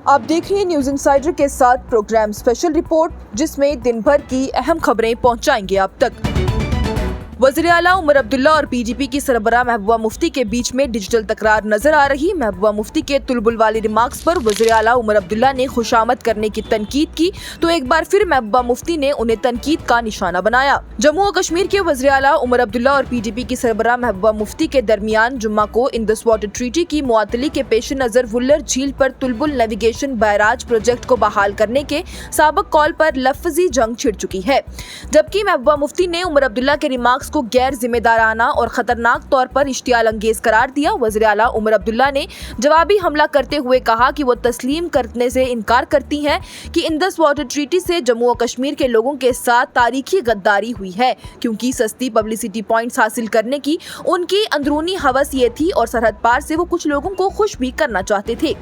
आप देख रहे हैं न्यूज इंसाइडर के साथ प्रोग्राम स्पेशल रिपोर्ट, जिसमें दिन भर की अहम खबरें पहुंचाएंगे आप तक। वज़ीर आला उमर अब्दुल्ला और पीडीपी की सरबराह महबूबा मुफ्ती के बीच में डिजिटल तकरार नजर आ रही। महबूबा मुफ्ती के तुलबुल वाले रिमार्क्स पर वज़ीर आला उमर अब्दुल्ला ने खुशामद करने की तनकीद की, तो एक बार फिर महबूबा मुफ्ती ने उन्हें तनकीद का निशाना बनाया। जम्मू और कश्मीर के वज़ीर आला उमर अब्दुल्ला और पीडीपी की सरबराह महबूबा मुफ्ती के दरमियान जुम्मा को इंडस वाटर ट्रीटी की मुअत्तली के पेश नजर वुल्लर झील पर तुलबुल नेविगेशन बैराज प्रोजेक्ट को बहाल करने के साबिक कॉल पर लफ्जी जंग छिड़ चुकी है, जबकि महबूबा मुफ्ती ने उमर अब्दुल्ला के रिमार्क्स को गैर जिम्मेदाराना और खतरनाक तौर पर इश्तियाल अंगेज करार दिया। वज़ीर आला उमर अब्दुल्ला ने जवाबी हमला करते हुए कहा कि वो तस्लीम करने से इनकार करती हैं कि इंडस वाटर ट्रीटी से जम्मू और कश्मीर के लोगों के साथ तारीखी गद्दारी हुई है, क्योंकि सस्ती पब्लिसिटी पॉइंट्स हासिल करने की उनकी अंदरूनी हवस ये थी और सरहद पार से वो कुछ लोगों को खुश भी करना चाहते थे।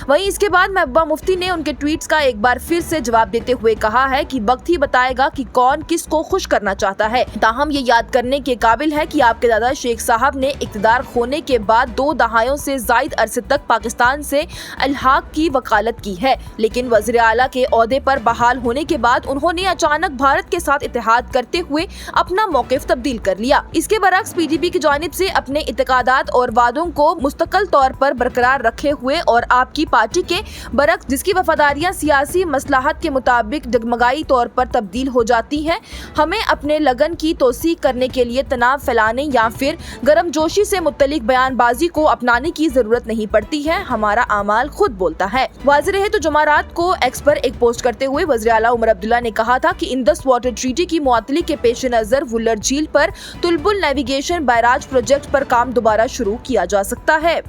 वहीं इसके बाद महबूबा मुफ्ती ने उनके ट्वीट्स का एक बार फिर से जवाब देते हुए कहा है कि वक्त ही बताएगा कि कौन किसको खुश करना चाहता है। ताहम ये याद करने के काबिल है कि आपके दादा शेख साहब ने इक़्तिदार खोने के बाद 2 दहाइयों से ज़ायद अरसे तक पाकिस्तान से अल्हाक की वकालत की है, लेकिन वज़ीर आला के ओहदे पर बहाल होने के बाद उन्होंने अचानक भारत के साथ इत्तेहाद करते हुए अपना मौक़िफ़ तब्दील कर लिया। इसके बरक्स पीडीपी की जानिब से अपने इत्तेकादात और वादों को मुस्तकिल तौर पर बरकरार रखे हुए और आपकी पार्टी के बरक्स जिसकी वफादारियाँ सियासी मसलहत के मुताबिक डगमगाई तौर पर तब्दील हो जाती हैं, हमें अपने लगन की तौसीक करने के लिए तनाव फैलाने या फिर गर्मजोशी से मुत्तलिक बयानबाजी को अपनाने की जरूरत नहीं पड़ती है। हमारा आमाल खुद बोलता है। वाज़ेह रहे तो जुमारात को एक्स पर एक पोस्ट करते हुए वज़ीर आला उमर अब्दुल्ला ने कहा था कि इंडस वाटर ट्रीटी की मुअत्तली के पेश नजर वुल्लर झील पर तुलबुल नेविगेशन बैराज प्रोजेक्ट पर काम दोबारा शुरू किया जा सकता है।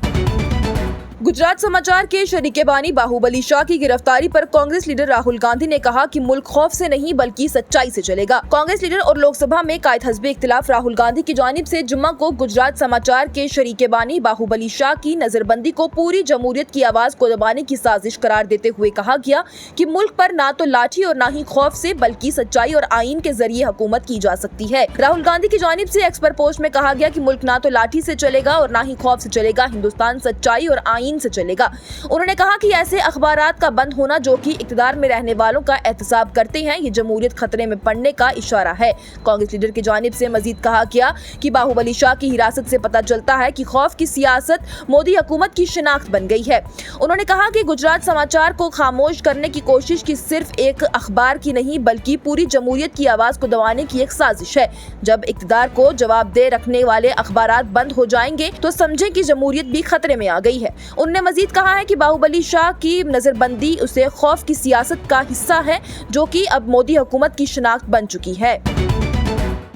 गुजरात समाचार के शरीके बानी बाहुबली शाह की गिरफ्तारी पर कांग्रेस लीडर राहुल गांधी ने कहा कि मुल्क खौफ से नहीं बल्कि सच्चाई से चलेगा। कांग्रेस लीडर और लोकसभा में कायद हज़्बे इख्तिलाफ राहुल गांधी की जानिब से जुम्मा को गुजरात समाचार के शरीके बानी बाहुबली शाह की नजरबंदी को पूरी जमहूरियत की आवाज को दबाने की साजिश करार देते हुए कहा गया कि मुल्क पर ना तो लाठी और ना ही खौफ से बल्कि सच्चाई और आइन के जरिए हुकूमत की जा सकती है। राहुल गांधी की जानिब से एक्स पर पोस्ट में कहा गया कि मुल्क ना तो लाठी से चलेगा और ना ही खौफ से चलेगा, हिंदुस्तान सच्चाई और आइन से चलेगा। उन्होंने कहा कि ऐसे अखबारात का बंद होना जो कि इक़्तिदार में रहने वालों का एहतसाब करते हैं, ये जमहूरियत खतरे में पड़ने का इशारा है। कांग्रेस लीडर की जानिब से मजीद कहा गया कि बाहुबली शाह की हिरासत से पता चलता है कि खौफ की सियासत मोदी हुकूमत की शिनाख्त बन गई है। उन्होंने कहा कि गुजरात समाचार को खामोश करने की कोशिश की सिर्फ एक अखबार की नहीं बल्कि पूरी जमहूरियत की आवाज को दबाने की एक साजिश है। जब इक़्तिदार को जवाबदेह रखने वाले अखबारात बंद हो जाएंगे तो समझें कि जमहूरियत भी खतरे में आ गई है। उन्होंने मजीद कहा है कि बाहुबली शाह की नजरबंदी उसे खौफ की सियासत का हिस्सा है जो कि अब मोदी हुकूमत की शिनाख्त बन चुकी है।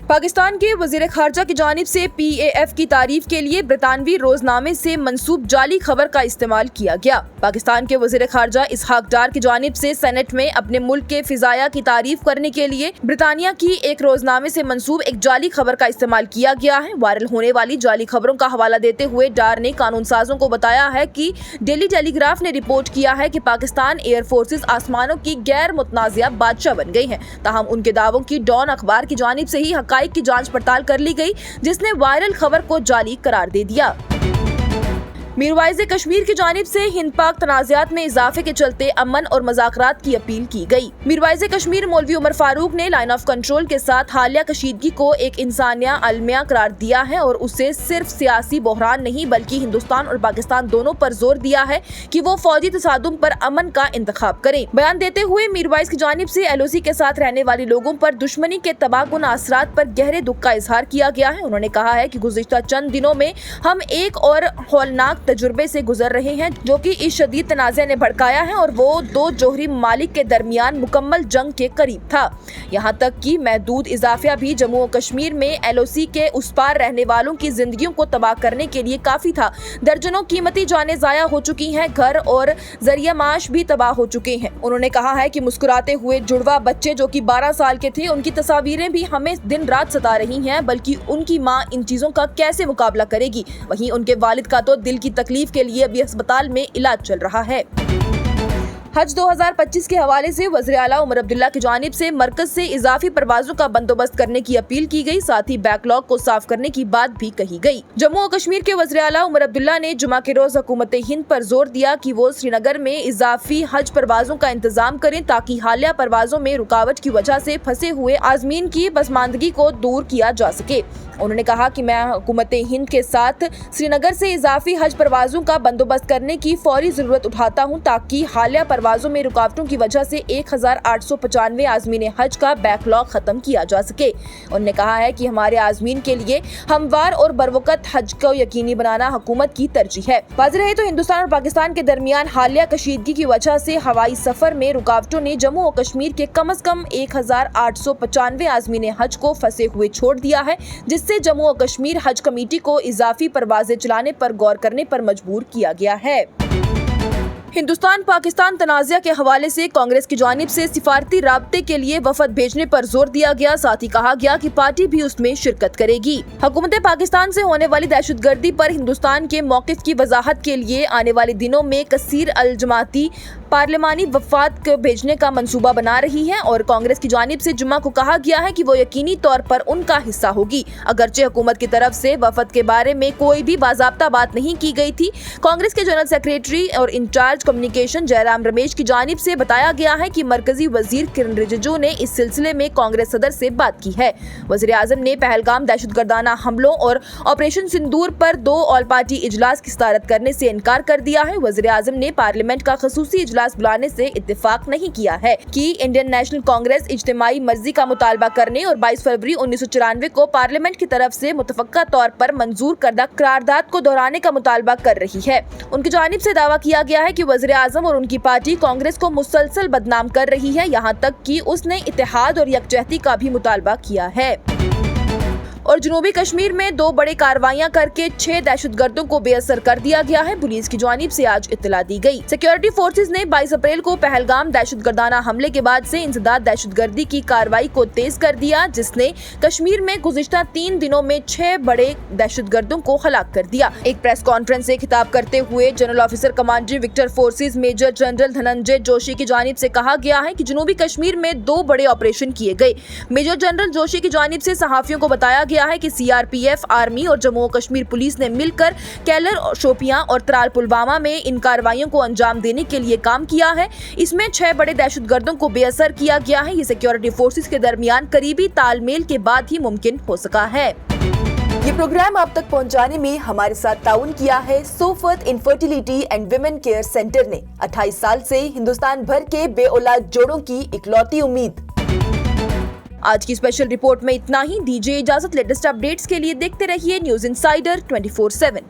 पाकिस्तान के वज़ीर ख़ारजा की जानिब से PAF की तारीफ के लिए ब्रितानवी रोजनामे से मंसूब जाली खबर का इस्तेमाल किया गया। पाकिस्तान के वज़ीर ख़ारजा इसहाक डार की जानिब से सेनेट में अपने मुल्क के फिजाया की तारीफ करने के लिए ब्रितानिया की एक रोजनामे से मंसूब एक जाली खबर का इस्तेमाल किया गया है। वायरल होने वाली जाली खबरों का हवाला देते हुए डार ने कानून साजों को बताया है कि डेली टेलीग्राफ ने रिपोर्ट किया है कि पाकिस्तान एयर फोर्सेज आसमानों की गैर मुतनाज़िया बादशाह बन गई है। ताहम उनके दावों की डॉन अखबार की जानिब से ही की जांच पड़ताल कर ली गई, जिसने वायरल खबर को जाली करार दे दिया। मीरवाइज़े कश्मीर की जानिब से हिंद पाक तनाज़ात में इजाफे के चलते अमन और मुज़ाकरात की अपील की गई। मीरवाइज़े कश्मीर मौलवी उमर फारूक ने लाइन ऑफ कंट्रोल के साथ हालिया कशीदगी को एक इंसानिया अलमिया करार दिया है और उसे सिर्फ सियासी बहरान नहीं बल्कि हिंदुस्तान और पाकिस्तान दोनों पर जोर दिया है कि वो फौजी तसादुम पर अमन का इंतखाब करें। बयान देते हुए मीरवाइज़ की जानिब से LOC के साथ रहने वाले लोगों पर दुश्मनी के तबाहकुन असरात पर गहरे दुख का इजहार किया गया है। उन्होंने कहा है कि गुज़िश्ता चंद दिनों में हम एक और हौलनाक तजुर्बे से गुजर रहे हैं जो कि इस शदीद तनाज़े ने भड़काया है और वो 2 जोहरी ममालिक के दरमियान मुकम्मल जंग के करीब था। यहाँ तक कि महदूद इजाफिया भी जम्मू और कश्मीर में LOC के उस पार रहने वालों की जिंदगियों को तबाह करने के लिए काफी था। दर्जनों कीमती जानें ज़ाया हो चुकी हैं, घर और जरिया माश भी तबाह हो चुके हैं। उन्होंने कहा है कि मुस्कुराते हुए जुड़वा बच्चे जो कि 12 साल के थे, उनकी तस्वीरें भी हमें दिन रात सता रही हैं, बल्कि उनकी माँ इन चीजों का कैसे मुकाबला करेगी। वहीं उनके वालिद का तो दिल की तकलीफ के लिए अभी अस्पताल में इलाज चल रहा है। हज 2025 के हवाले से वज़ीर आला उमर अब्दुल्ला की जानिब से मरकज से इजाफी परवाजों का बंदोबस्त करने की अपील की गई, साथ ही बैकलॉग को साफ करने की बात भी कही गई। जम्मू और कश्मीर के वज़ीर आला उमर अब्दुल्ला ने जुमा के रोज हुकूमत हिंद पर जोर दिया कि वो श्रीनगर में इजाफी हज परवाजों का इंतजाम करें ताकि हालिया परवाजों में रुकावट की वजह से फंसे हुए आज़मीन की पसमानदगी को दूर किया जा सके। उन्होंने कहा कि मैं हुकूमत हिंद के साथ श्रीनगर से इजाफी हज परवाजों का बंदोबस्त करने की फौरी जरूरत उठाता हूं ताकि हालिया परवाजों में रुकावटों की वजह से 1895 आज़मीन हज का बैकलॉग खत्म किया जा सके। उन्होंने कहा है कि हमारे आज़मीन के लिए हमवार और बरवकत हज को यकीनी बनाना हुकूमत की तरजीह है। वाज़ेह रहे तो हिंदुस्तान और पाकिस्तान के दरमियान हालिया कशीदगी की वजह से हवाई सफर में रुकावटों ने जम्मू और कश्मीर के कम अज कम 1895 आज़मीन हज को फंसे हुए छोड़ दिया है, जिससे जम्मू और कश्मीर हज कमेटी को इजाफी परवाजें चलाने पर गौर करने पर मजबूर किया गया है। हिंदुस्तान पाकिस्तान तनाज़ा के हवाले से कांग्रेस की जानिब से सिफारती राब्ते के लिए वफद भेजने पर जोर दिया गया, साथ ही कहा गया कि पार्टी भी उसमें शिरकत करेगी। हुकूमत पाकिस्तान से होने वाली दहशतगर्दी पर हिंदुस्तान के मौक़िफ़ की वजाहत के लिए आने वाले दिनों में कसीर अल जमाती पार्लिमानी वफाद को भेजने का मंसूबा बना रही है और कांग्रेस की जानिब से जुम्मा को कहा गया है कि वो यकीनी तौर पर उनका हिस्सा होगी। अगरचे हुकूमत की तरफ से वफद के बारे में कोई भी बाज़ाब्ता बात नहीं की गई थी। कांग्रेस के जनरल सेक्रेटरी और इंचार्ज कम्युनिकेशन जयराम रमेश की जानिब से बताया गया है कि मरकजी वजीर किरण रिजिजू ने इस सिलसिले में कांग्रेस सदर से बात की है। वज़ीर आज़म ने पहलगाम दहशतगर्दाना हमलों और ऑपरेशन सिंदूर पर 2 ऑल पार्टी इजलास की सदारत करने से इनकार कर दिया है। वज़ीर आज़म ने पार्लियामेंट का खसूसी इजलास बुलाने से इत्तेफाक नहीं किया है कि इंडियन नेशनल कांग्रेस इज्तिमाई मर्जी का मुतालबा करने और 22 फरवरी 1994 को पार्लियामेंट की तरफ से मुतफ़क्का तौर पर मंजूर करदा करारदाद को दोहराने का मुतालबा कर रही है। उनकी जानिब से दावा किया गया है कि वज़ीर आज़म और उनकी पार्टी कांग्रेस को मुसलसल बदनाम कर रही है, यहाँ तक कि उसने इत्तेहाद और यकजहती का भी मुतालबा किया है। और जनूबी कश्मीर में 2 बड़े कार्रवाइयां करके 6 दहशतगर्दों को बेअसर कर दिया गया है। पुलिस की जानिब से आज इत्तला दी गई। सिक्योरिटी फोर्सेज ने 22 अप्रैल को पहलगाम दहशतगर्दाना हमले के बाद से इंसदाद दहशतगर्दी की कार्रवाई को तेज कर दिया, जिसने कश्मीर में गुज़िश्ता 3 दिनों में 6 बड़े दहशतगर्दों को हलाक कर दिया। एक प्रेस कॉन्फ्रेंस से खिताब करते हुए general officer commanding victor forces major general Dhananjay Joshi की जानिब से कहा गया है कि जनूबी कश्मीर में 2 बड़े ऑपरेशन किए गए। मेजर जनरल जोशी की जानिब से सहाफियों को बताया गया है कि सीआरपीएफ, आर्मी और जम्मू और कश्मीर पुलिस ने मिलकर कैलर, शोपियां और त्राल पुलवामा में इन कार्रवाइयों को अंजाम देने के लिए काम किया है। इसमें 6 बड़े दहशतगर्दों को बेअसर किया गया है। ये सिक्योरिटी फोर्सेस के दरमियान करीबी तालमेल के बाद ही मुमकिन हो सका है। ये प्रोग्राम आप तक पहुंचाने में हमारे साथ ताउन किया है Sofat infertility and women care centre ने। 28 साल से हिंदुस्तान भर के बेऔलाद जोड़ों की इकलौती उम्मीद। आज की स्पेशल रिपोर्ट में इतना ही। दीजिए इजाजत। लेटेस्ट अपडेट्स के लिए देखते रहिए न्यूज़ इनसाइडर 24/7।